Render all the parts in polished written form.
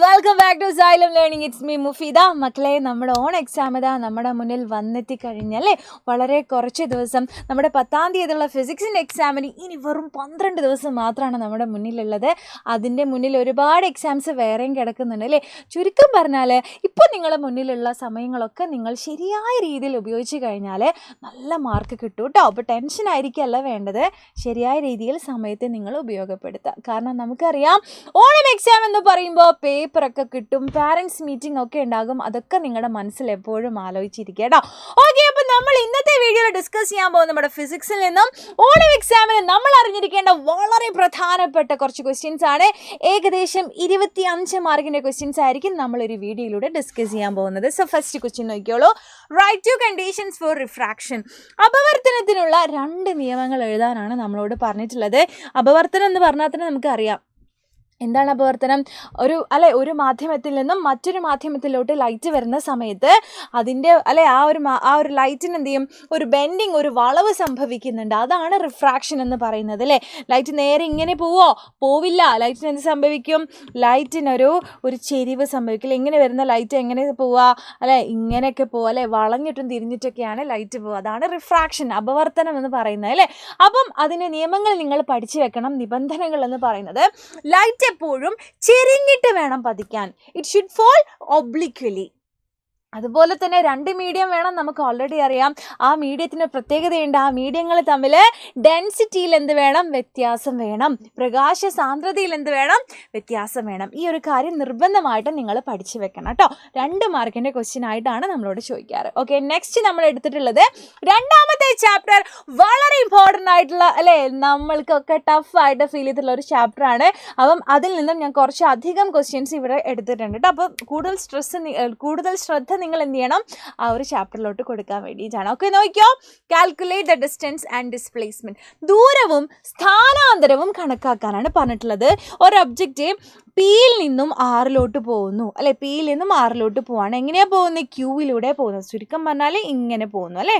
Welcome back to Xylem learning. It's me Mufeeda. മക്കളെ, നമ്മുടെ on exam ഇതാ നമ്മുടെ മുന്നിൽ വന്നെത്തി കഴിഞ്ഞല്ലേ. വളരെ കുറച്ച് ദിവസം, നമ്മുടെ 10-ാം തീയതിയുള്ള ഫിസിക്സിൻ്റെ എക്സാമിന് ഇനി വെറും 12 ദിവസം മാത്രമാണ് നമ്മുടെ മുന്നിലുള്ളത്. അതിൻ്റെ മുന്നിൽ ഒരുപാട് എക്സാംസ് വേറെയും കിടക്കുന്നുണ്ട് അല്ലേ. ചുരുക്കം പറഞ്ഞാൽ ഇപ്പോൾ നിങ്ങളുടെ മുന്നിലുള്ള സമയങ്ങളൊക്കെ നിങ്ങൾ ശരിയായ രീതിയിൽ ഉപയോഗിച്ച് കഴിഞ്ഞാൽ നല്ല മാർക്ക് കിട്ടും കേട്ടോ. അപ്പോൾ ടെൻഷൻ ആയിരിക്കല്ല വേണ്ടത്, ശരിയായ രീതിയിൽ സമയത്തെ നിങ്ങൾ ഉപയോഗപ്പെടുത്തുക. കാരണം നമുക്കറിയാം ഓണം എക്സാം എന്ന് പറയുമ്പോൾ പേപ്പറൊക്കെ കിട്ടും, പാരൻസ് മീറ്റിംഗ് ഒക്കെ ഉണ്ടാകും. അതൊക്കെ നിങ്ങളുടെ മനസ്സിൽ എപ്പോഴും ആലോചിച്ചിരിക്കുക കേട്ടോ. ഓക്കെ, അപ്പോൾ നമ്മൾ ഇന്നത്തെ വീഡിയോയിൽ ഡിസ്കസ് ചെയ്യാൻ പോകുന്ന നമ്മുടെ ഫിസിക്സിൽ നിന്നും ഓണം എക്സാമിന് നമ്മൾ അറിഞ്ഞിരിക്കേണ്ട വളരെ പ്രധാനപ്പെട്ട കുറച്ച് ക്വസ്റ്റ്യൻസ് ആണ്. ഏകദേശം 25 മാർക്കിൻ്റെ ക്വസ്റ്റ്യൻസ് ആയിരിക്കും നമ്മളൊരു വീഡിയോയിലൂടെ ഡിസ്കസ് ചെയ്യാൻ പോകുന്നത്. സോ ഫസ്റ്റ് ക്വസ്റ്റ്യൻ നോക്കിയോളൂ. Write two conditions for refraction. അപവർത്തനത്തിനുള്ള 2 നിയമങ്ങൾ എഴുതാനാണ് നമ്മളോട് പറഞ്ഞിട്ടുള്ളത്. അപവർത്തനം എന്ന് പറഞ്ഞാൽ തന്നെ നമുക്കറിയാം എന്താണ് അപവർത്തനം. ഒരു മാധ്യമത്തിൽ നിന്നും മറ്റൊരു മാധ്യമത്തിലോട്ട് ലൈറ്റ് വരുന്ന സമയത്ത് അതിൻ്റെ ആ ഒരു ലൈറ്റിന് എന്ത് ചെയ്യും, ഒരു ബെൻഡിങ്, ഒരു വളവ് സംഭവിക്കുന്നുണ്ട്. അതാണ് റിഫ്രാക്ഷൻ എന്ന് പറയുന്നത് അല്ലേ. ലൈറ്റ് നേരെ ഇങ്ങനെ പോവില്ല. ലൈറ്റിന് എന്ത് സംഭവിക്കും, ലൈറ്റിനൊരു ചെരിവ് സംഭവിക്കില്ല. ഇങ്ങനെ വരുന്ന ലൈറ്റ് എങ്ങനെ പോവുക അല്ലെ, ഇങ്ങനെയൊക്കെ പോവുക അല്ലെ, വളഞ്ഞിട്ടും തിരിഞ്ഞിട്ടൊക്കെയാണ് ലൈറ്റ് പോവുക. അതാണ് റിഫ്രാക്ഷൻ, അപവർത്തനം എന്ന് പറയുന്നത് അല്ലേ. അപ്പം അതിൻ്റെ നിയമങ്ങൾ നിങ്ങൾ പഠിച്ചു വെക്കണം. നിബന്ധനകൾ എന്ന് പറയുന്നത് ലൈറ്റ് എപ്പോഴും ചെരിഞ്ഞിട്ട് വേണം പതിക്കാൻ. It should fall obliquely. അതുപോലെ തന്നെ 2 മീഡിയം വേണം. നമുക്ക് ഓൾറെഡി അറിയാം ആ മീഡിയത്തിന് പ്രത്യേകതയുണ്ട്. ആ മീഡിയങ്ങൾ തമ്മിൽ ഡെൻസിറ്റിയിൽ എന്ത് വേണം, വ്യത്യാസം വേണം. പ്രകാശ സാന്ദ്രതയിൽ എന്ത് വേണം, വ്യത്യാസം വേണം. ഈ ഒരു കാര്യം നിർബന്ധമായിട്ടും നിങ്ങൾ പഠിച്ചു വെക്കണം കേട്ടോ. 2 മാർക്കിൻ്റെ ക്വസ്റ്റ്യൻ ആയിട്ടാണ് നമ്മളോട് ചോദിക്കാറ്. ഓക്കെ, നെക്സ്റ്റ് നമ്മൾ എടുത്തിട്ടുള്ളത് 2ാമത്തെ ചാപ്റ്റർ. വളരെ ഇമ്പോർട്ടൻ്റ് ആയിട്ടുള്ള അല്ലേ, നമ്മൾക്കൊക്കെ ടഫായിട്ട് ഫീൽ ചെയ്തിട്ടുള്ള ഒരു ചാപ്റ്ററാണ്. അപ്പം അതിൽ നിന്നും ഞാൻ കുറച്ച് അധികം ക്വസ്റ്റ്യൻസ് ഇവിടെ എടുത്തിട്ടുണ്ട് കേട്ടോ. അപ്പോൾ കൂടുതൽ ശ്രദ്ധ നിങ്ങൾ എന്ത് ചെയ്യണം, ആ ഒരു ചാപ്റ്ററിലോട്ട് കൊടുക്കാൻ വേണ്ടിയിട്ടാണ്. ഓക്കെ, നോക്കിയോ. Calculate the distance and displacement. ദൂരവും സ്ഥാനാന്തരവും കണക്കാക്കാനാണ് പറഞ്ഞിട്ടുള്ളത്. ഒരു ഒബ്ജക്റ്റ് പിയിൽ നിന്നും ആറിലോട്ട് പോകുന്നു അല്ലെ, പിയിൽ നിന്നും ആറിലോട്ട് പോവാണ്. എങ്ങനെയാണ് പോകുന്നത്, ക്യൂവിലൂടെ പോകുന്നത്. ചുരുക്കം പറഞ്ഞാൽ ഇങ്ങനെ പോകുന്നു അല്ലേ.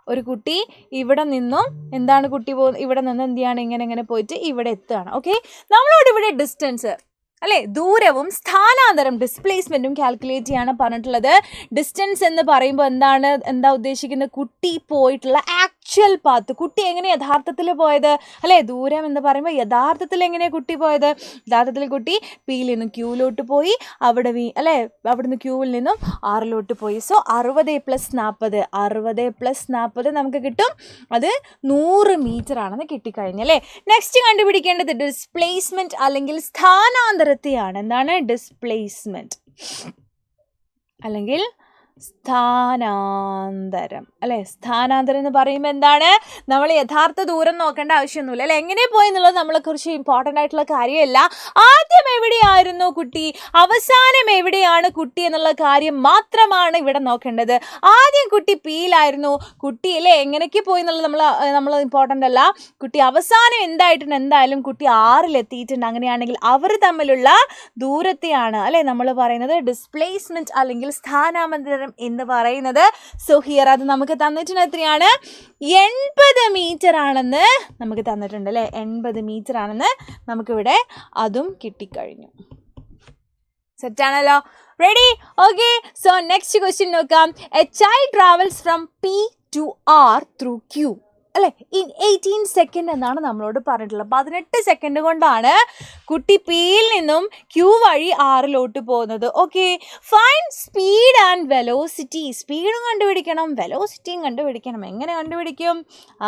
ഒരു കുട്ടി ഇവിടെ നിന്നും എന്താണ് കുട്ടി പോകുന്നത്, ഇവിടെ നിന്ന് എന്ത് ചെയ്യാണ്, ഇങ്ങനെ പോയിട്ട് ഇവിടെ എത്തുകയാണ്. ഓക്കെ, നമ്മളോട് ഇവിടെ ഡിസ്റ്റൻസ് അല്ലേ, ദൂരവും സ്ഥാനാന്തരം ഡിസ്പ്ലേസ്മെൻറ്റും കാൽക്കുലേറ്റ് ചെയ്യാണ് പറഞ്ഞിട്ടുള്ളത്. ഡിസ്റ്റൻസ് എന്ന് പറയുമ്പോൾ എന്താ ഉദ്ദേശിക്കുന്നത്, കുട്ടി പോയിട്ടുള്ള ആക്ച്വൽ പാത്ത്. കുട്ടി എങ്ങനെ യഥാർത്ഥത്തിൽ പോയത് അല്ലേ. ദൂരം എന്ന് പറയുമ്പോൾ യഥാർത്ഥത്തിൽ എങ്ങനെയാണ് കുട്ടി പോയത്, യഥാർത്ഥത്തിൽ കുട്ടി പിയിൽ നിന്നും ക്യൂവിലോട്ട് പോയി, അവിടുന്ന് ക്യൂവിൽ നിന്നും ആറിലോട്ട് പോയി. സോ 60 + 40 നമുക്ക് കിട്ടും. അത് 100 മീറ്റർ ആണെന്ന് കിട്ടിക്കഴിഞ്ഞല്ലേ. നെക്സ്റ്റ് കണ്ടുപിടിക്കേണ്ടത് ഡിസ്പ്ലേസ്മെന്റ് അല്ലെങ്കിൽ സ്ഥാനാന്തരത്തെയാണ്. എന്താണ് ഡിസ്പ്ലേസ്മെന്റ് അല്ലെങ്കിൽ സ്ഥാനാന്തരം അല്ലെ. സ്ഥാനാന്തരം എന്ന് പറയുമ്പോൾ എന്താണ്, നമ്മൾ യഥാർത്ഥ ദൂരം നോക്കേണ്ട ആവശ്യമൊന്നുമില്ല അല്ലെ. എങ്ങനെ പോയി എന്നുള്ളത് നമ്മളെ കുറിച്ച് ഇമ്പോർട്ടൻ്റ് ആയിട്ടുള്ള കാര്യമല്ല. ആദ്യം എവിടെയായിരുന്നു കുട്ടി, അവസാനം എവിടെയാണ് കുട്ടി എന്നുള്ള കാര്യം മാത്രമാണ് ഇവിടെ നോക്കേണ്ടത്. ആദ്യം കുട്ടി പിയിലായിരുന്നു, കുട്ടി അല്ലേ എങ്ങനെയൊക്കെ പോയി എന്നുള്ളത് നമ്മൾ ഇമ്പോർട്ടൻ്റ് അല്ല. കുട്ടി അവസാനം എന്തായാലും കുട്ടി 6-ലെത്തിയിട്ടുണ്ട്. അങ്ങനെയാണെങ്കിൽ അവർ തമ്മിലുള്ള ദൂരത്തെയാണ് അല്ലെ നമ്മൾ പറയുന്നത് ഡിസ്പ്ലേസ്മെന്റ് അല്ലെങ്കിൽ സ്ഥാനാന്തരം എന്ന് പറയുന്നത്. സോ ഹിയർ അത് നമുക്ക് തന്നിട്ടുണ്ട്. എത്രയാണ്, 80 മീറ്റർ ആണെന്ന് നമുക്ക് തന്നിട്ടുണ്ട് അല്ലേ. 80 മീറ്റർ ആണെന്ന് നമുക്കിവിടെ അതും കിട്ടിക്കഴിഞ്ഞു. സെറ്റാണല്ലോ, ready. Okay, so next question നോക്കാം. A child travels from P to R through Q അല്ലേ ഇൻ 18 സെക്കൻഡ് എന്നാണ് നമ്മളോട് പറഞ്ഞിട്ടുള്ളത്. 18 സെക്കൻഡ് കൊണ്ടാണ് കുട്ടി പിയിൽ നിന്നും ക്യൂ വഴി ആറിലോട്ട് പോകുന്നത്. Okay, find speed and velocity. സ്പീഡും കണ്ടുപിടിക്കണം, വെലോസിറ്റിയും കണ്ടുപിടിക്കണം. എങ്ങനെ കണ്ടുപിടിക്കും,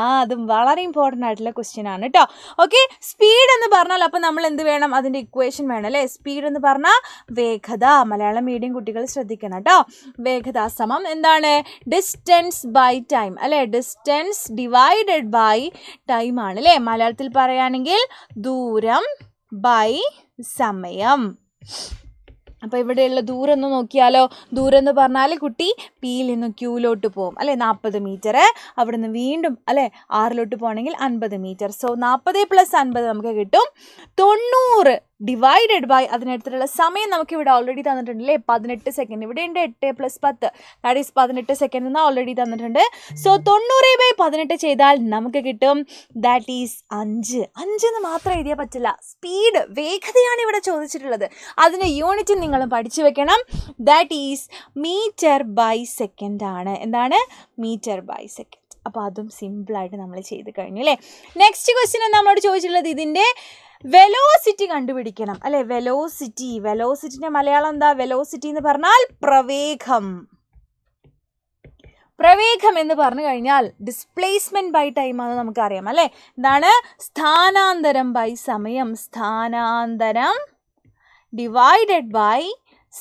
അതും വളരെ ഇമ്പോർട്ടൻ്റ് ആയിട്ടുള്ള ക്വസ്റ്റ്യൻ ആണ് കേട്ടോ. ഓക്കെ, സ്പീഡ് എന്ന് പറഞ്ഞാൽ അപ്പം നമ്മൾ എന്ത് വേണം, അതിൻ്റെ ഇക്വേഷൻ വേണം അല്ലേ. സ്പീഡ് എന്ന് പറഞ്ഞാൽ വേഗത. മലയാളം മീഡിയം കുട്ടികൾ ശ്രദ്ധിക്കണം കേട്ടോ. വേഗത സമം എന്താണ്, ഡിസ്റ്റൻസ് ബൈ ടൈം അല്ലേ. ഡിസ്റ്റൻസ് ഡിവൈഡഡ് ബൈ ടൈം ആണ് അല്ലേ. മലയാളത്തിൽ പറയുകയാണെങ്കിൽ ദൂരം ബൈ സമയം. അപ്പോൾ ഇവിടെയുള്ള ദൂരം ഒന്ന് നോക്കിയാലോ. ദൂരം എന്ന് പറഞ്ഞാൽ കുട്ടി പിയിൽ നിന്ന് ക്യൂവിലോട്ട് പോകും അല്ലേ, 40 മീറ്റർ. അവിടെ നിന്ന് വീണ്ടും അല്ലേ ആറിലോട്ട് പോകണമെങ്കിൽ 50 മീറ്റർ. സോ 40 + 50 നമുക്ക് കിട്ടും 90 ഡിവൈഡഡ് ബൈ അതിനടുത്തുള്ള സമയം നമുക്ക് ഇവിടെ ഓൾറെഡി തന്നിട്ടുണ്ടല്ലേ 18 സെക്കൻഡ്. ഇവിടെ ഉണ്ട് 8 + 10 ദാറ്റ് ഈസ് 18 സെക്കൻഡ് എന്ന് ഓൾറെഡി തന്നിട്ടുണ്ട്. സോ 90/18 ചെയ്താൽ നമുക്ക് കിട്ടും ദാറ്റ് ഈസ് 5 എന്ന് മാത്രം എഴുതിയാൽ പറ്റില്ല. സ്പീഡ് വേഗതയാണ് ഇവിടെ ചോദിച്ചിട്ടുള്ളത്. അതിന് യൂണിറ്റ് നിങ്ങൾ പഠിച്ചു വെക്കണം. ദാറ്റ് ഈസ് മീറ്റർ/സെക്കൻഡ് ആണ്. എന്താണ്? മീറ്റർ/സെക്കൻഡ്. അപ്പോൾ അതും സിമ്പിളായിട്ട് നമ്മൾ ചെയ്ത് കഴിഞ്ഞു അല്ലേ. നെക്സ്റ്റ് ക്വസ്റ്റ്യൻ നമ്മളോട് ചോദിച്ചിട്ടുള്ളത് ഇതിൻ്റെ വെലോസിറ്റി കണ്ടുപിടിക്കണം അല്ലേ. വെലോസിറ്റിൻ്റെ മലയാളം എന്താ? വെലോസിറ്റി എന്ന് പറഞ്ഞാൽ പ്രവേഗം. പ്രവേഗം എന്ന് പറഞ്ഞു കഴിഞ്ഞാൽ ഡിസ്പ്ലേസ്മെൻറ്റ് ബൈ ടൈം ആണെന്ന് നമുക്കറിയാം അല്ലേ. എന്താണ്? സ്ഥാനാന്തരം ബൈ സമയം. സ്ഥാനാന്തരം ഡിവൈഡഡ് ബൈ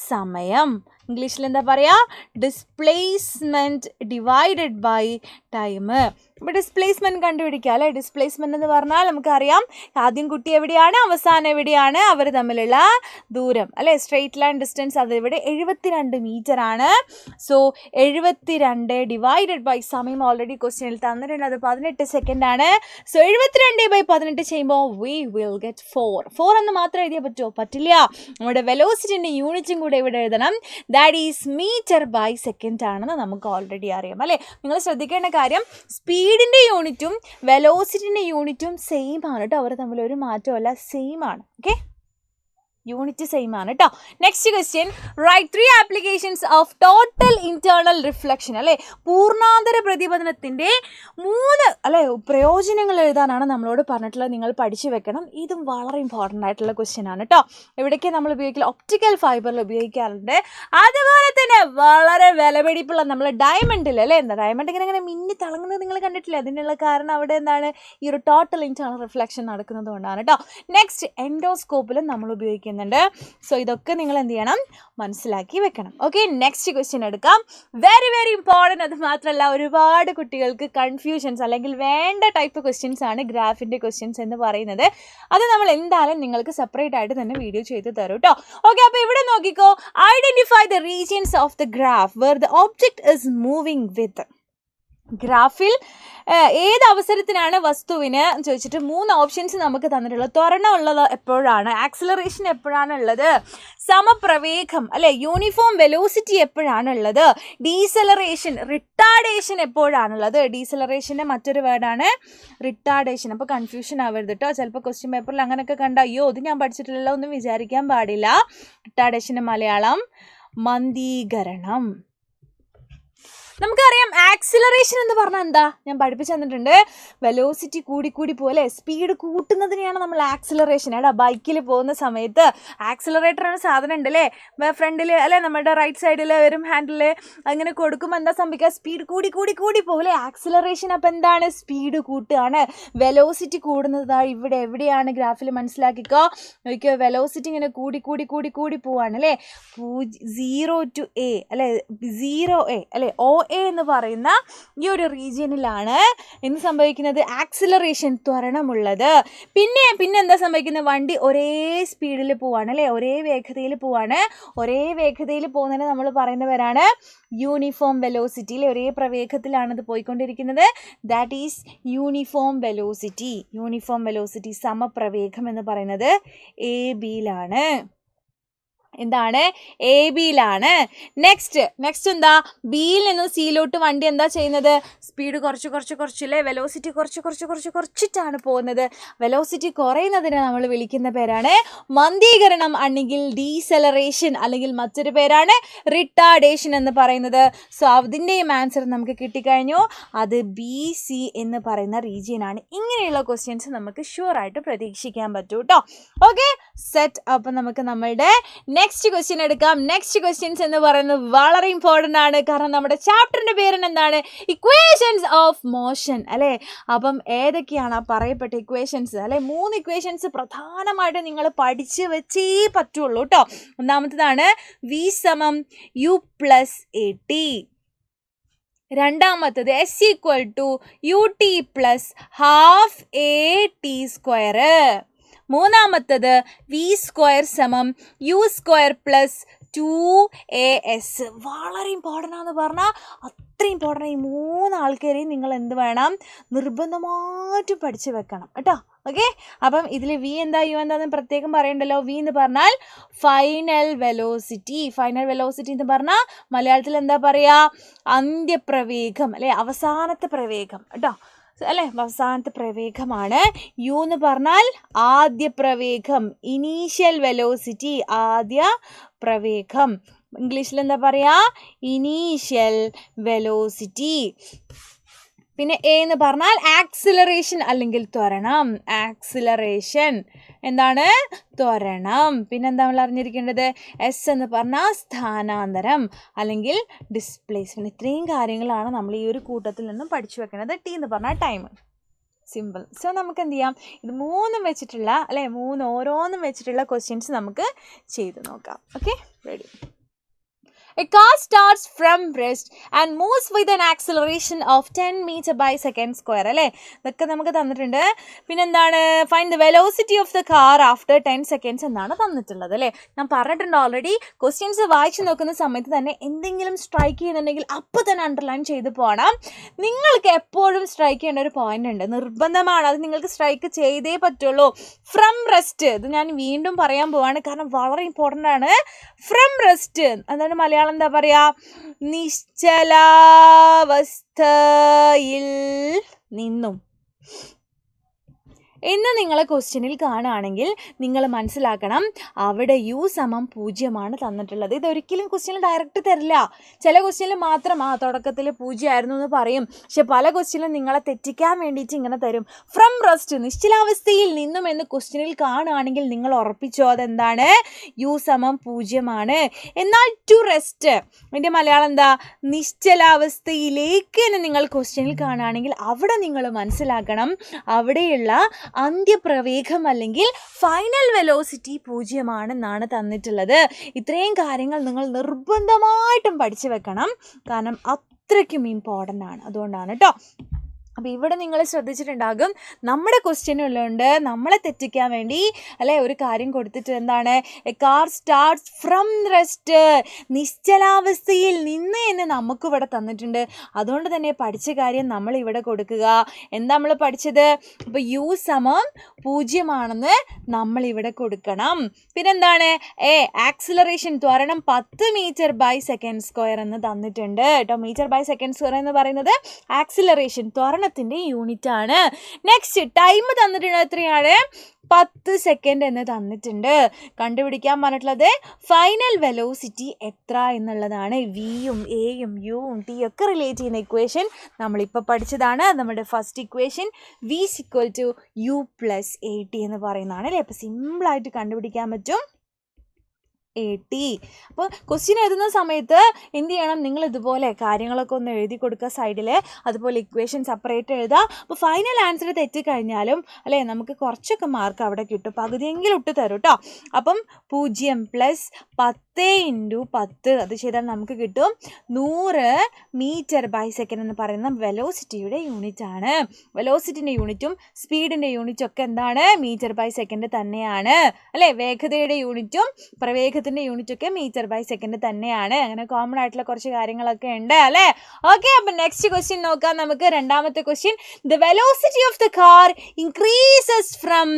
സമയം. ഇംഗ്ലീഷിൽ എന്താ പറയുക? Displacement divided by time. ഇപ്പോൾ ഡിസ്പ്ലേസ്മെൻറ്റ് കണ്ടുപിടിക്കുക അല്ലേ. ഡിസ്പ്ലേസ്മെൻറ്റ് എന്ന് പറഞ്ഞാൽ നമുക്കറിയാം ആദ്യം കുട്ടി എവിടെയാണ്, അവസാനം എവിടെയാണ്, അവർ തമ്മിലുള്ള ദൂരം അല്ലേ. സ്ട്രെയിറ്റ് ലൈൻ ഡിസ്റ്റൻസ് അത് ഇവിടെ 72 മീറ്റർ ആണ്. സോ 72 ഡിവൈഡഡ് ബൈ സമയം ഓൾറെഡി ക്വസ്റ്റ്യനിൽ തന്നിട്ടുണ്ട്. അത് 18 സെക്കൻഡ് ആണ്. സോ 72/18 ചെയ്യുമ്പോൾ വി വിൽ ഗെറ്റ് 4 എന്ന് മാത്രം എഴുതിയാൽ പറ്റുമോ? പറ്റില്ല. നമ്മുടെ വെലോസിറ്റിൻ്റെ യൂണിറ്റും കൂടെ ഇവിടെ എഴുതണം. ദാറ്റ് ഈസ് മീറ്റർ/സെക്കൻഡ് ആണെന്ന് നമുക്ക് ഓൾറെഡി അറിയാം അല്ലേ. നിങ്ങൾ ശ്രദ്ധിക്കേണ്ട കാര്യം സ്പീഡിൻ്റെ യൂണിറ്റും വെലോസിറ്റിൻ്റെ യൂണിറ്റും സെയിം ആണ് കേട്ടോ. അവർ തമ്മിൽ ഒരു മാറ്റമല്ല, സെയിം ആണ്. ഓക്കെ, യൂണിറ്റ് സെയിം ആണ് കേട്ടോ. Next question, write 3 applications of total internal reflection അല്ലേ. പൂർണ്ണാന്തര പ്രതിപതനത്തിൻ്റെ 3 അല്ലേ പ്രയോജനങ്ങൾ എഴുതാനാണ് നമ്മളോട് പറഞ്ഞിട്ടുള്ളത്. നിങ്ങൾ പഠിച്ചു വെക്കണം. ഇതും വളരെ ഇമ്പോർട്ടൻ്റ് ആയിട്ടുള്ള ക്വസ്റ്റ്യൻ ആണ് കേട്ടോ. എവിടേക്ക് നമ്മൾ ഉപയോഗിക്കില്ല? ഒപ്റ്റിക്കൽ ഫൈബറിൽ ഉപയോഗിക്കാറുണ്ട്. അതുപോലെ തന്നെ വളരെ വിലപിടിപ്പുള്ള നമ്മൾ ഡയമണ്ടിൽ അല്ലേ. എന്താ ഡയമണ്ട് ഇങ്ങനെ മിന്നി തിളങ്ങുന്നത് നിങ്ങൾ കണ്ടിട്ടില്ല? അതിനുള്ള കാരണം അവിടെ എന്താണ്? ഈ ഒരു ടോട്ടൽ ഇന്റേണൽ റിഫ്ലക്ഷൻ നടക്കുന്നത് കൊണ്ടാണ് കേട്ടോ. നെക്സ്റ്റ്, എൻഡോസ്കോപ്പിലും നമ്മൾ ഉപയോഗിക്കുന്നത്. സോ ഇതൊക്കെ നിങ്ങൾ എന്ത് ചെയ്യണം? മനസ്സിലാക്കി വെക്കണം. ഓക്കെ, നെക്സ്റ്റ് ക്വസ്റ്റ്യൻ എടുക്കാം. Very important. അത് മാത്രമല്ല ഒരുപാട് കുട്ടികൾക്ക് കൺഫ്യൂഷൻസ് അല്ലെങ്കിൽ വേണ്ട ടൈപ്പ് ക്വസ്റ്റ്യൻസ് ആണ് ഗ്രാഫിൻ്റെ ക്വസ്റ്റ്യൻസ് എന്ന് പറയുന്നത്. അത് നമ്മൾ എന്തായാലും നിങ്ങൾക്ക് സെപ്പറേറ്റ് ആയിട്ട് തന്നെ വീഡിയോ ചെയ്ത് തരും കേട്ടോ. ഓക്കെ, അപ്പോൾ ഇവിടെ നോക്കിക്കോ. Identify the regions of the graph where the object is moving with. ഗ്രാഫിൽ ഏത് അവസരത്തിനാണ് വസ്തുവിന് ചോദിച്ചിട്ട് 3 ഓപ്ഷൻസ് നമുക്ക് തന്നിട്ടുള്ളത്. ത്വരണം ഉള്ളത് എപ്പോഴാണ്, ആക്സിലറേഷൻ എപ്പോഴാണ് ഉള്ളത്, സമപ്രവേഗം അല്ലെ, യൂണിഫോം വെലോസിറ്റി എപ്പോഴാണ് ഉള്ളത്, ഡീസലറേഷൻ റിട്ടാർഡേഷൻ എപ്പോഴാണുള്ളത്. ഡീസലറേഷൻ്റെ മറ്റൊരു വേർഡാണ് റിട്ടാർഡേഷൻ. അപ്പോൾ കൺഫ്യൂഷൻ ആവരുത് കേട്ടോ. ചിലപ്പോൾ ക്വസ്റ്റ്യൻ പേപ്പറിൽ അങ്ങനെയൊക്കെ കണ്ട അയ്യോ ഇത് ഞാൻ പഠിച്ചിട്ടില്ലല്ലോ ഒന്നും വിചാരിക്കാൻ പാടില്ല. റിട്ടാർഡേഷൻ്റെ മലയാളം മന്ദീകരണം. നമുക്കറിയാം ആക്സിലറേഷൻ എന്ന് പറഞ്ഞാൽ എന്താ? ഞാൻ പഠിപ്പിച്ചു തന്നിട്ടുണ്ട്. വെലോസിറ്റി കൂടി പോലെ സ്പീഡ് കൂട്ടുന്നതിനെയാണ് നമ്മൾ ആക്സിലറേഷൻ. എടാ ബൈക്കിൽ പോകുന്ന സമയത്ത് ആക്സിലറേറ്ററാണ് സാധനം ഉണ്ട് അല്ലേ, ഫ്രണ്ടിൽ അല്ലേ, നമ്മുടെ റൈറ്റ് സൈഡിൽ വരും ഹാൻഡിൽ. അങ്ങനെ കൊടുക്കുമ്പോൾ എന്താ സംഭവിക്കുക? സ്പീഡ് കൂടി പോലെ ആക്സിലറേഷൻ. അപ്പോൾ എന്താണ്? സ്പീഡ് കൂട്ടുകയാണ്. വെലോസിറ്റി കൂടുന്നത് ഇവിടെ എവിടെയാണ് ഗ്രാഫിൽ മനസ്സിലാക്കിക്കോ. നോക്കിയോ, വെലോസിറ്റി ഇങ്ങനെ കൂടി പോവാണ് അല്ലേ. 0 to A അല്ലേ, 0A അല്ലേ, OA എന്ന് പറയുന്ന ഈ ഒരു റീജിയനിലാണ് എന്ത് സംഭവിക്കുന്നത്? ആക്സിലറേഷൻ, ത്വരണമുള്ളത്. പിന്നെ എന്താ സംഭവിക്കുന്നത്? വണ്ടി ഒരേ സ്പീഡിൽ പോവാണ് അല്ലേ, ഒരേ വേഗതയിൽ പോവാണ്. ഒരേ വേഗതയിൽ പോകുന്നതിന് നമ്മൾ പറയുന്നവരാണ് യൂണിഫോം വെലോസിറ്റിയിൽ. ഒരേ പ്രവേഗത്തിലാണ് ഇത് പോയിക്കൊണ്ടിരിക്കുന്നത്. That is uniform velocity. സമപ്രവേഗം എന്ന് പറയുന്നത് AB-യിലാണ്. എന്താണ്? AB-യിലാണ്. നെക്സ്റ്റ് എന്താ? Bയിൽ നിന്ന് Cയിലോട്ട് വണ്ടി എന്താ ചെയ്യുന്നത്? സ്പീഡ് കുറച്ചില്ലേ, വെലോസിറ്റി കുറച്ചിട്ടാണ് പോകുന്നത്. വെലോസിറ്റി കുറയുന്നതിനെ നമ്മൾ വിളിക്കുന്ന പേരാണ് മന്ദീകരണം അല്ലെങ്കിൽ ഡീസലറേഷൻ, അല്ലെങ്കിൽ മറ്റൊരു പേരാണ് റിട്ടാർഡേഷൻ എന്ന് പറയുന്നത്. സോ അതിൻ്റെയും ആൻസർ നമുക്ക് കിട്ടിക്കഴിഞ്ഞു. അത് BC എന്ന് പറയുന്ന റീജിയൻ ആണ്. ഇങ്ങനെയുള്ള ക്വസ്റ്റ്യൻസ് നമുക്ക് ഷുവറായിട്ട് പ്രതീക്ഷിക്കാൻ പറ്റും കേട്ടോ. Okay, set. അപ്പം നമുക്ക് നമ്മളുടെ നെക്സ്റ്റ് ക്വസ്റ്റ്യൻ എടുക്കാം. നെക്സ്റ്റ് ക്വസ്റ്റ്യൻസ് എന്ന് പറയുന്നത് വളരെ ഇമ്പോർട്ടൻ്റ് ആണ്. കാരണം നമ്മുടെ ചാപ്റ്ററിൻ്റെ പേരിന് എന്താണ്? ഇക്വേഷൻസ് ഓഫ് മോഷൻ അല്ലേ. അപ്പം ഏതൊക്കെയാണ് ആ പറയപ്പെട്ട ഇക്വേഷൻസ് അല്ലെ? 3 ഇക്വേഷൻസ് പ്രധാനമായിട്ട് നിങ്ങൾ പഠിച്ച് വെച്ചേ പറ്റുള്ളൂ കേട്ടോ. ഒന്നാമത്തേതാണ് V = U + AT. രണ്ടാമത്തത് S = UT + ½ AT². മൂന്നാമത്തത് V² = U² + 2as. വളരെ ഇമ്പോർട്ടൻ്റ് ആണെന്ന് പറഞ്ഞാൽ അത്രയും ഇമ്പോർട്ടൻ്റ്. ഈ 3 ആൾക്കാരെയും നിങ്ങൾ എന്ത് വേണം, നിർബന്ധമായിട്ടും പഠിച്ചു വെക്കണം കേട്ടോ. ഓക്കെ, അപ്പം ഇതിൽ വി എന്താ യു എന്താന്ന് പ്രത്യേകം പറയണ്ടല്ലോ. വി എന്ന് പറഞ്ഞാൽ ഫൈനൽ വെലോസിറ്റി. ഫൈനൽ വെലോസിറ്റി എന്ന് പറഞ്ഞാൽ മലയാളത്തിൽ എന്താ പറയുക, അന്ത്യപ്രവേഗം അല്ലെ, അവസാനത്തെ പ്രവേഗം കേട്ടോ അല്ലേ, അവസാനത്തെ പ്രവേഗമാണ്. യു എന്ന് പറഞ്ഞാൽ ആദ്യ പ്രവേഗം, ഇനീഷ്യൽ വെലോസിറ്റി, ആദ്യ പ്രവേഗം. ഇംഗ്ലീഷിൽ എന്താ പറയുക, ഇനീഷ്യൽ വെലോസിറ്റി. പിന്നെ എ എന്ന് പറഞ്ഞാൽ ആക്സിലറേഷൻ അല്ലെങ്കിൽ ത്വരണം. ആക്സിലറേഷൻ എന്താണ്, ത്വരണം. പിന്നെന്താ നമ്മൾ അറിഞ്ഞിരിക്കേണ്ടത്, എസ് എന്ന് പറഞ്ഞാൽ സ്ഥാനാന്തരം അല്ലെങ്കിൽ ഡിസ്പ്ലേസ്മെൻറ്റ്. ഇത്രയും കാര്യങ്ങളാണ് നമ്മൾ ഈ ഒരു കൂട്ടത്തിൽ നിന്നും പഠിച്ചു വെക്കേണ്ടത്. ടി എന്ന് പറഞ്ഞാൽ ടൈം. സിമ്പിൾ. സോ നമുക്ക് എന്ത് ചെയ്യാം, ഇത് 3 വെച്ചിട്ടുള്ള അല്ലെ, 3 ഓരോന്നും വെച്ചിട്ടുള്ള ക്വസ്റ്റ്യൻസ് നമുക്ക് ചെയ്ത് നോക്കാം. Okay, ready. A car starts from rest and moves with an acceleration of 10 meter by second square അല്ലേ, ഇതൊക്കെ നമുക്ക് തന്നിട്ടുണ്ട്. പിന്നെന്താണ്, find the velocity of the car after 10 seconds എന്നാണ് തന്നിട്ടുള്ളത് അല്ലേ. ഞാൻ പറഞ്ഞിട്ടുണ്ട് ഓൾറെഡി. ക്വസ്റ്റ്യൻസ് വായിച്ചു നോക്കുന്ന സമയത്ത് തന്നെ എന്തെങ്കിലും സ്ട്രൈക്ക് ചെയ്യുന്നുണ്ടെങ്കിൽ അപ്പോൾ തന്നെ അണ്ടർലൈൻ ചെയ്ത് പോകണം. നിങ്ങൾക്ക് എപ്പോഴും സ്ട്രൈക്ക് ചെയ്യേണ്ട ഒരു പോയിന്റ് ഉണ്ട്, നിർബന്ധമാണ്. അത് നിങ്ങൾക്ക് സ്ട്രൈക്ക് ചെയ്തേ പറ്റുള്ളൂ. ഫ്രം റെസ്റ്റ്, ഇത് ഞാൻ വീണ്ടും പറയാൻ പോവാണ് കാരണം വളരെ ഇമ്പോർട്ടൻ്റ് ആണ്. ഫ്രം റെസ്റ്റ് എന്താണ് മലയാളം എന്താ പറയാ, നിശ്ചലാവസ്ഥയിൽ നിന്നും എന്ന് നിങ്ങൾ ക്വസ്റ്റ്യനിൽ കാണുകയാണെങ്കിൽ നിങ്ങൾ മനസ്സിലാക്കണം അവിടെ യു സമം 0 തന്നിട്ടുള്ളത്. ഇതൊരിക്കലും ക്വസ്റ്റ്യനിൽ ഡയറക്റ്റ് തരില്ല. ചില ക്വസ്റ്റ്യനിൽ മാത്രം തുടക്കത്തിൽ 0 ആയിരുന്നു എന്ന് പറയും. പക്ഷെ പല ക്വസ്റ്റ്യനിലും നിങ്ങളെ തെറ്റിക്കാൻ വേണ്ടിയിട്ട് ഇങ്ങനെ തരും. ഫ്രം റെസ്റ്റ്, നിശ്ചലാവസ്ഥയിൽ നിന്നും എന്ന് ക്വസ്റ്റ്യനിൽ കാണുകയാണെങ്കിൽ നിങ്ങൾ ഉറപ്പിച്ചോ അതെന്താണ്, യു സമം 0. എന്നാൽ ടു റെസ്റ്റ് അതിൻ്റെ മലയാളം എന്താ, നിശ്ചലാവസ്ഥയിലേക്ക് എന്ന് നിങ്ങൾ ക്വസ്റ്റ്യനിൽ കാണുകയാണെങ്കിൽ അവിടെ നിങ്ങൾ മനസ്സിലാക്കണം അവിടെയുള്ള അന്ത്യപ്രവേഗം അല്ലെങ്കിൽ ഫൈനൽ വെലോസിറ്റി 0 തന്നിട്ടുള്ളത്. ഇത്രയും കാര്യങ്ങൾ നിങ്ങൾ നിർബന്ധമായിട്ടും പഠിച്ചു വെക്കണം കാരണം അത്രയ്ക്കും ഇമ്പോർട്ടൻ്റ് ആണ്. അതുകൊണ്ടാണ് കേട്ടോ. അപ്പോൾ ഇവിടെ നിങ്ങൾ ശ്രദ്ധിച്ചിട്ടുണ്ടാകും നമ്മുടെ ക്വസ്റ്റ്യനുള്ളുണ്ട് നമ്മളെ തെറ്റിക്കാൻ വേണ്ടി അല്ലേ ഒരു കാര്യം കൊടുത്തിട്ട് എന്താണ്, a car starts from rest, നിശ്ചലാവസ്ഥയിൽ നിന്ന് എന്ന് നമുക്ക് ഇവിടെ തന്നിട്ടുണ്ട്. അതുകൊണ്ട് തന്നെ പഠിച്ച കാര്യം നമ്മൾ ഇവിടെ കൊടുക്കുക. എന്താ നമ്മൾ പഠിച്ചത്, ഇപ്പോൾ യു സമം 0 നമ്മളിവിടെ കൊടുക്കണം. പിന്നെന്താണ്, ആക്സിലറേഷൻ ത്വരണം 10 മീറ്റർ ബൈ സെക്കൻഡ് സ്ക്വയർ എന്ന് തന്നിട്ടുണ്ട് കേട്ടോ. മീറ്റർ ബൈ സെക്കൻഡ് സ്ക്വയർ എന്ന് പറയുന്നത് ആക്സിലറേഷൻ ത്വരണ യൂണിറ്റ് ആണ്. നെക്സ്റ്റ് ടൈം തന്നിട്ടുണ്ട്, എത്രയാണ്, 10 സെക്കൻഡ് എന്ന് തന്നിട്ടുണ്ട്. കണ്ടുപിടിക്കാൻ പറഞ്ഞിട്ടുള്ളത് ഫൈനൽ വെലോസിറ്റി എത്ര എന്നുള്ളതാണ്. വിയും എയും യുവും ടി ഒക്കെ റിലേറ്റ് ചെയ്യുന്ന ഇക്വേഷൻ നമ്മളിപ്പോൾ പഠിച്ചതാണ്. നമ്മുടെ first equation v equal to u plus a t എന്ന് പറയുന്നതാണ് അല്ലേ. അപ്പോൾ സിമ്പിളായിട്ട് കണ്ടുപിടിക്കാൻ പറ്റും AT. അപ്പോൾ ക്വസ്റ്റ്യൻ എഴുതുന്ന സമയത്ത് എന്ത് ചെയ്യണം, നിങ്ങൾ ഇതുപോലെ കാര്യങ്ങളൊക്കെ ഒന്ന് എഴുതി കൊടുക്കുക സൈഡിൽ. അതുപോലെ ഇക്വേഷൻ സെപ്പറേറ്റ് എഴുതുക. അപ്പോൾ ഫൈനൽ ആൻസർ തെറ്റിക്കഴിഞ്ഞാലും അല്ലേ നമുക്ക് കുറച്ചൊക്കെ മാർക്ക് അവിടെ കിട്ടും, പകുതിയെങ്കിലും ഇട്ട് തരും കേട്ടോ. അപ്പം 0 + 10 × 10 അത് ചെയ്താൽ നമുക്ക് കിട്ടും 100 മീറ്റർ ബൈ സെക്കൻഡ് എന്ന് പറയുന്ന വെലോസിറ്റിയുടെ യൂണിറ്റ് ആണ്. വെലോസിറ്റിൻ്റെ യൂണിറ്റും സ്പീഡിൻ്റെ യൂണിറ്റും ഒക്കെ എന്താണ്, മീറ്റർ ബൈ സെക്കൻഡ് തന്നെയാണ് അല്ലേ. വേഗതയുടെ യൂണിറ്റും പ്രവേഗത്തിൻ്റെ യൂണിറ്റ് ഒക്കെ മീറ്റർ ബൈ സെക്കൻഡ് തന്നെയാണ്. അങ്ങനെ കോമൺ ആയിട്ടുള്ള കുറച്ച് കാര്യങ്ങളൊക്കെ ഉണ്ട് അല്ലേ. ഓക്കെ, അപ്പം നെക്സ്റ്റ് ക്വസ്റ്റ്യൻ നോക്കാം നമുക്ക്. രണ്ടാമത്തെ question, the velocity of the car increases from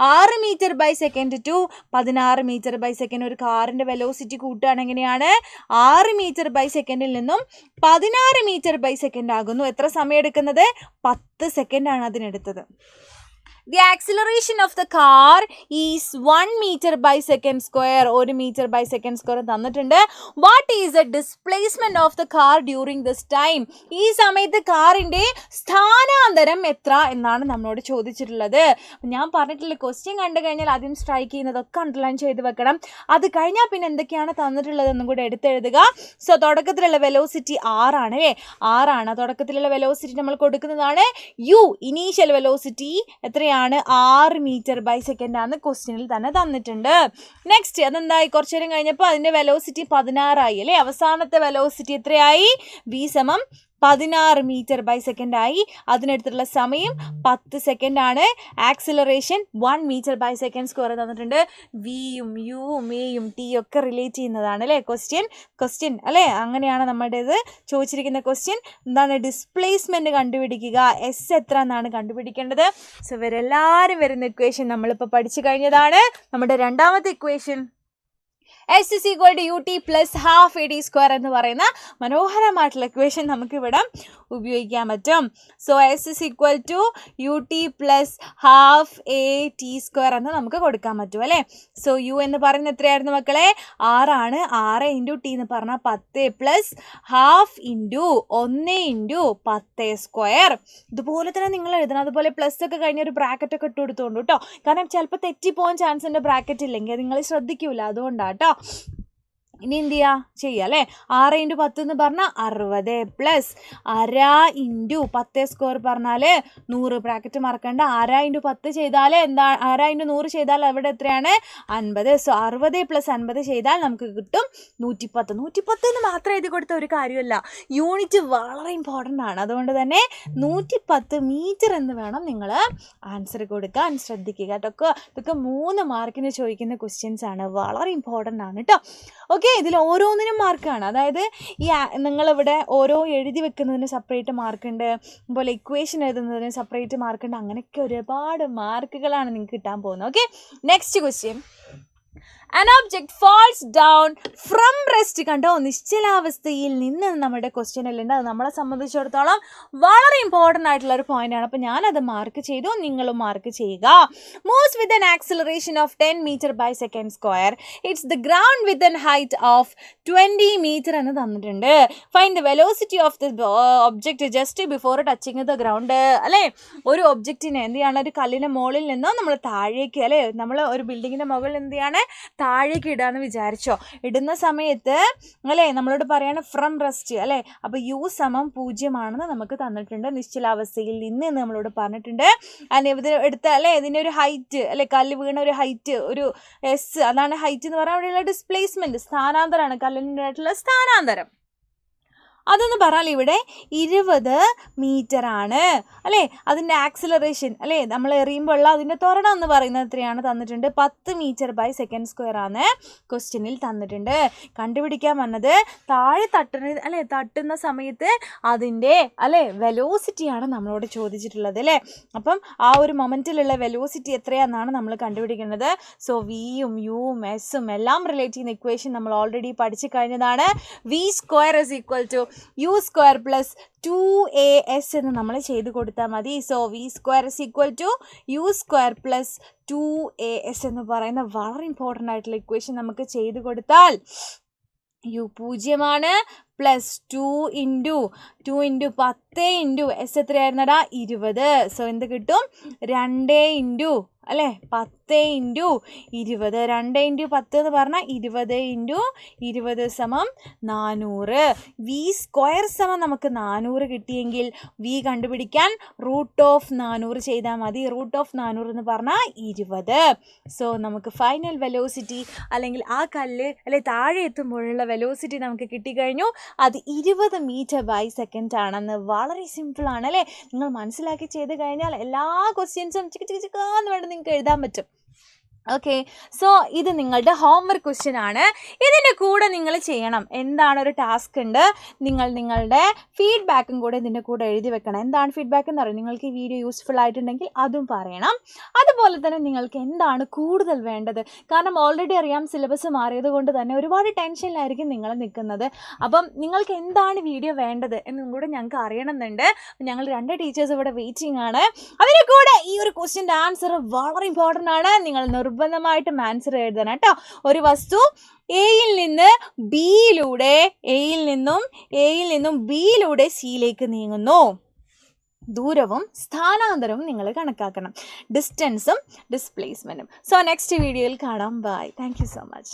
6 metre by second to 16 metre by second. ഒരു കാറിൻ്റെ വെലോസിറ്റി കൂട്ടുകയാണ് എങ്ങനെയാണ്, 6 മീറ്റർ ബൈ സെക്കൻഡിൽ നിന്നും 16 മീറ്റർ ബൈ സെക്കൻഡ് ആകുന്നു. എത്ര സമയം എടുക്കുന്നത്, 10 സെക്കൻഡാണ് അതിനെടുത്തത്. The acceleration of the car is 1 meter by second square. 1 meter by second square തന്നിട്ടുണ്ട്. What is the displacement of the car during this time? ഈ സമയത്ത് കാറിൻ്റെ സ്ഥാനാന്തരം എത്ര എന്നാണ് നമ്മളോട് ചോദിച്ചിട്ടുള്ളത്. ഞാൻ പറഞ്ഞിട്ടുള്ള ക്വസ്റ്റ്യൻ കണ്ടു കഴിഞ്ഞാൽ ആദ്യം സ്ട്രൈക്ക് ചെയ്യുന്നതൊക്കെ അണ്ടർലൈൻ ചെയ്ത് വെക്കണം. അത് കഴിഞ്ഞാൽ പിന്നെ എന്തൊക്കെയാണ് തന്നിട്ടുള്ളതെന്നും കൂടെ എടുത്തെഴുതുക. സോ തുടക്കത്തിലുള്ള വെലോസിറ്റി 6 ആണ് അല്ലേ, 6 ആണ്. തുടക്കത്തിലുള്ള വെലോസിറ്റി നമ്മൾ കൊടുക്കുന്നതാണ് യു. ഇനീഷ്യൽ വെലോസിറ്റി എത്രയാണ്, 6 മീറ്റർ ബൈ സെക്കൻഡ് ആണ് ക്വസ്റ്റ്യനിൽ തന്നെ തന്നിട്ടുണ്ട്. നെക്സ്റ്റ് അതെന്തായി, കുറച്ചു നേരം കഴിഞ്ഞപ്പോൾ അതിൻ്റെ വെലോസിറ്റി 16 ആയി അല്ലേ. അവസാനത്തെ വെലോസിറ്റി എത്രയായി, v = 16 മീറ്റർ ബൈ സെക്കൻഡ് ആയി. അതിനടുത്തുള്ള സമയം 10 സെക്കൻഡ് ആണ്. Acceleration 1 metre by second square തന്നിട്ടുണ്ട്. വിയും യുവും എയും ടിയും ഒക്കെ റിലേറ്റ് ചെയ്യുന്നതാണ് അല്ലേ ക്വസ്റ്റ്യൻ അല്ലേ. അങ്ങനെയാണ് നമ്മുടേത് ചോദിച്ചിരിക്കുന്ന ക്വസ്റ്റ്യൻ. എന്താണ് ഡിസ്പ്ലേസ്മെന്റ് കണ്ടുപിടിക്കുക. എസ് എത്ര എന്നാണ് കണ്ടുപിടിക്കേണ്ടത്. സോ ഇവരെല്ലാവരും വരുന്ന ഇക്വേഷൻ നമ്മളിപ്പോൾ പഠിച്ചു കഴിഞ്ഞതാണ്. നമ്മുടെ രണ്ടാമത്തെ equation S is equal to ut plus half AD square എന്ന് പറയുന്ന മനോഹരമായിട്ടുള്ള ഇക്വേഷൻ നമുക്കിവിടെ ഉപയോഗിക്കാൻ പറ്റും. So S is equal to ut plus half AT square എന്ന് നമുക്ക് കൊടുക്കാൻ പറ്റും അല്ലേ. സോ യു എന്ന് പറയുന്നത് എത്രയായിരുന്നു മക്കളെ? 6 ആണ്. 6 ഇൻറ്റു ടി എന്ന് പറഞ്ഞാൽ 10 plus half into 1 into 10 square. ഇതുപോലെ തന്നെ നിങ്ങൾ എഴുതണം. അതുപോലെ പ്ലസ് ഒക്കെ കഴിഞ്ഞ ഒരു ബ്രാക്കറ്റ് ഒക്കെ ഇട്ട് കൊടുത്തോണ്ട് കേട്ടോ. കാരണം ചിലപ്പോൾ തെറ്റിപ്പോകാൻ ചാൻസ് ഉണ്ട് ബ്രാക്കറ്റ് ഇല്ലെങ്കിൽ. അത് നിങ്ങൾ ശ്രദ്ധിക്കൂല, അതുകൊണ്ടാട്ടോ. ഇനി എന്ത് ചെയ്യുക അല്ലേ. 6 ഇൻറ്റു 10 എന്ന് പറഞ്ഞാൽ 60 പ്ലസ് 1/2 ഇൻറ്റു 10 സ്ക്വയർ പറഞ്ഞാൽ 100. ബ്രാക്കറ്റ് മറക്കണ്ട. 1/2 ഇൻറ്റു 10 ചെയ്താൽ എന്താ 1/2 ഇൻറ്റു 100 ചെയ്താൽ അവിടെ എത്രയാണ്? 50. സോ 60 പ്ലസ് 50 ചെയ്താൽ നമുക്ക് കിട്ടും 110. 110 എന്ന് മാത്രം എഴുതി കൊടുത്ത ഒരു കാര്യമല്ല, യൂണിറ്റ് വളരെ ഇമ്പോർട്ടൻ്റ് ആണ്. അതുകൊണ്ട് തന്നെ 110 മീറ്റർ എന്ന് വേണം നിങ്ങൾ ആൻസർ കൊടുക്കാൻ ശ്രദ്ധിക്കുക കേട്ടോ. ഇതൊക്കെ 3 മാർക്കിന് ചോദിക്കുന്ന ക്വസ്റ്റ്യൻസ് ആണ്, വളരെ ഇമ്പോർട്ടൻ്റ് ആണ് കേട്ടോ. ഓക്കെ, ഇതിൽ ഓരോന്നിനും മാർക്കാണ്. അതായത് ഈ നിങ്ങളിവിടെ ഓരോ എഴുതി വെക്കുന്നതിന് സെപ്പറേറ്റ് മാർക്കുണ്ട്, അതുപോലെ ഇക്വേഷൻ എഴുതുന്നതിന് സെപ്പറേറ്റ് മാർക്കുണ്ട്. അങ്ങനെയൊക്കെ ഒരുപാട് മാർക്കുകളാണ് നിങ്ങൾക്ക് കിട്ടാൻ പോകുന്നത്. Okay, next question. An object falls down from rest. കണ്ടോ, നിശ്ചലാവസ്ഥയിൽ നിന്ന് നമ്മുടെ ക്വസ്റ്റ്യനിലുണ്ട്. അത് നമ്മളെ സംബന്ധിച്ചിടത്തോളം വളരെ ഇമ്പോർട്ടൻ്റ് ആയിട്ടുള്ള ഒരു പോയിന്റ് ആണ്. അപ്പോൾ ഞാനത് മാർക്ക് ചെയ്തു, നിങ്ങളും മാർക്ക് ചെയ്യുക. Moves with an acceleration of 10 meter by second square. It's the ground with an height of 20 meter എന്ന് തന്നിട്ടുണ്ട്. Find the velocity of the object just before touching the ground. അല്ലേ, ഒരു ഒബ്ജക്റ്റിനെ എന്ത് ചെയ്യണം? ഒരു കല്ലിൻ്റെ മുകളിൽ നിന്നോ നമ്മൾ താഴേക്ക് അല്ലേ, നമ്മൾ ഒരു ബിൽഡിങ്ങിൻ്റെ മുകളിൽ എന്ത് ചെയ്യാണ്? താഴേക്ക് ഇടാന്ന് വിചാരിച്ചോ. ഇടുന്ന സമയത്ത് അല്ലേ നമ്മളോട് പറയാണ് ഫ്രം റെസ്റ്റ് അല്ലേ. അപ്പോൾ യു സമം 0 നമുക്ക് തന്നിട്ടുണ്ട്. നിശ്ചലാവസ്ഥയിൽ നിന്ന് നമ്മളോട് പറഞ്ഞിട്ടുണ്ട്. ഇത് എടുത്ത അല്ലേ ഇതിൻ്റെ ഒരു ഹൈറ്റ് അല്ലേ, കല്ല് വീണ ഒരു ഹൈറ്റ്, ഒരു എസ്, അതാണ് ഹൈറ്റ് എന്ന് പറഞ്ഞാൽ അവിടെയുള്ള ഡിസ്പ്ലേസ്മെന്റ്, സ്ഥാനാന്തരമാണ്, കല്ലിൻ്റെ ആയിട്ടുള്ള സ്ഥാനാന്തരം. അതെന്ന് പറഞ്ഞാൽ ഇവിടെ 20 മീറ്റർ ആണ് അല്ലേ. അതിൻ്റെ ആക്സിലറേഷൻ അല്ലേ നമ്മൾ എറിയുമ്പോൾ ഉള്ള അതിൻ്റെ ത്വരണം എന്ന് പറയുന്നത് എത്രയാണ് തന്നിട്ടുണ്ട്? 10 മീറ്റർ ബൈ സെക്കൻഡ് സ്ക്വയർ ആണ് ക്വസ്റ്റ്യനിൽ തന്നിട്ടുണ്ട്. കണ്ടുപിടിക്കാൻ വന്നത് താഴെ തട്ടുന്ന സമയത്ത് അതിൻ്റെ അല്ലേ വെലോസിറ്റിയാണ് നമ്മളോട് ചോദിച്ചിട്ടുള്ളത് അല്ലേ. അപ്പം ആ ഒരു മൊമെൻറ്റിലുള്ള വെലോസിറ്റി എത്രയാണെന്നാണ് നമ്മൾ കണ്ടുപിടിക്കുന്നത്. സോ വിയും യുവും എസും എല്ലാം റിലേറ്റ് ചെയ്യുന്ന ഇക്വേഷൻ നമ്മൾ ഓൾറെഡി പഠിച്ചു കഴിഞ്ഞതാണ്. V square is equal to u square plus 2as എന്ന് നമ്മൾ ചെയ്ത് കൊടുത്താൽ മതി. So v square is equal to u square plus 2as എന്ന് പറയുന്ന വളരെ ഇമ്പോർട്ടൻ്റ് ആയിട്ടുള്ള ഇക്വേഷൻ നമുക്ക് ചെയ്ത് കൊടുത്താൽ u 0 plus 2 into 10 into s എത്രയായിരുന്നടാ? 20. സോ എന്ത് കിട്ടും? 2 ഇൻറ്റു അല്ലേ 10 ഇൻറ്റു 20. 2 ഇൻറ്റു 10 എന്ന് പറഞ്ഞാൽ 20 ഇൻറ്റു 20 സമം 400. വി സ്ക്വയർ സമം നമുക്ക് 400 കിട്ടിയെങ്കിൽ വി കണ്ടുപിടിക്കാൻ √400 ചെയ്താൽ മതി. √400 എന്ന് പറഞ്ഞാൽ 20. സോ നമുക്ക് ഫൈനൽ വെലോസിറ്റി അല്ലെങ്കിൽ ആ കല്ല് അല്ലെ താഴെ എത്തുമ്പോഴുള്ള വെലോസിറ്റി നമുക്ക് കിട്ടിക്കഴിഞ്ഞു. അത് 20 മീറ്റർ ബൈ സെക്കൻഡ് ആണെന്ന്. വളരെ സിമ്പിളാണ് അല്ലേ. നിങ്ങൾ മനസ്സിലാക്കി ചെയ്ത് കഴിഞ്ഞാൽ എല്ലാ ക്വസ്റ്റ്യൻസും ചിക്കാന്ന് വേണ്ട നിങ്ങൾക്ക് എഴുതാൻ പറ്റും. ഓക്കെ, സോ ഇത് നിങ്ങളുടെ ഹോംവർക്ക് ക്വസ്റ്റ്യൻ ആണ്. ഇതിൻ്റെ കൂടെ നിങ്ങൾ ചെയ്യണം എന്താണ് ഒരു ടാസ്ക് ഉണ്ട്. നിങ്ങൾ നിങ്ങളുടെ ഫീഡ്ബാക്കും കൂടെ ഇതിൻ്റെ കൂടെ എഴുതി വെക്കണം. എന്താണ് ഫീഡ്ബാക്ക് എന്ന് പറയുന്നത്? നിങ്ങൾക്ക് ഈ വീഡിയോ യൂസ്ഫുൾ ആയിട്ടുണ്ടെങ്കിൽ അതും പറയണം. അതുപോലെ തന്നെ നിങ്ങൾക്ക് എന്താണ് കൂടുതൽ വേണ്ടത്. കാരണം ഓൾറെഡി അറിയാം സിലബസ് മാറിയത് കൊണ്ട് തന്നെ ഒരുപാട് ടെൻഷനിലായിരിക്കും നിങ്ങൾ നിൽക്കുന്നത്. അപ്പം നിങ്ങൾക്ക് എന്താണ് വീഡിയോ വേണ്ടത് എന്നും കൂടെ ഞങ്ങൾക്ക് അറിയണമെന്നുണ്ട്. ഞങ്ങൾ 2 ടീച്ചേഴ്സ് ഇവിടെ വെയിറ്റിംഗ് ആണ്. അതിൻ്റെ കൂടെ ഈ ഒരു ക്വസ്റ്റ്യൻ്റെ ആൻസർ വളരെ ഇമ്പോർട്ടൻ്റ് ആണ്. നിങ്ങൾ നിർബന്ധമായിട്ടും ആൻസർ എഴുതണം കേട്ടോ. ഒരു വസ്തു എയിൽ നിന്നും ബിയിലൂടെ സിയിലേക്ക് നീങ്ങുന്നു. ദൂരവും സ്ഥാനാന്തരവും നിങ്ങൾ കണക്കാക്കണം, ഡിസ്റ്റൻസും ഡിസ്പ്ലേസ്മെൻറ്റും. സോ നെക്സ്റ്റ് വീഡിയോയിൽ കാണാം. Bye. Thank you so much.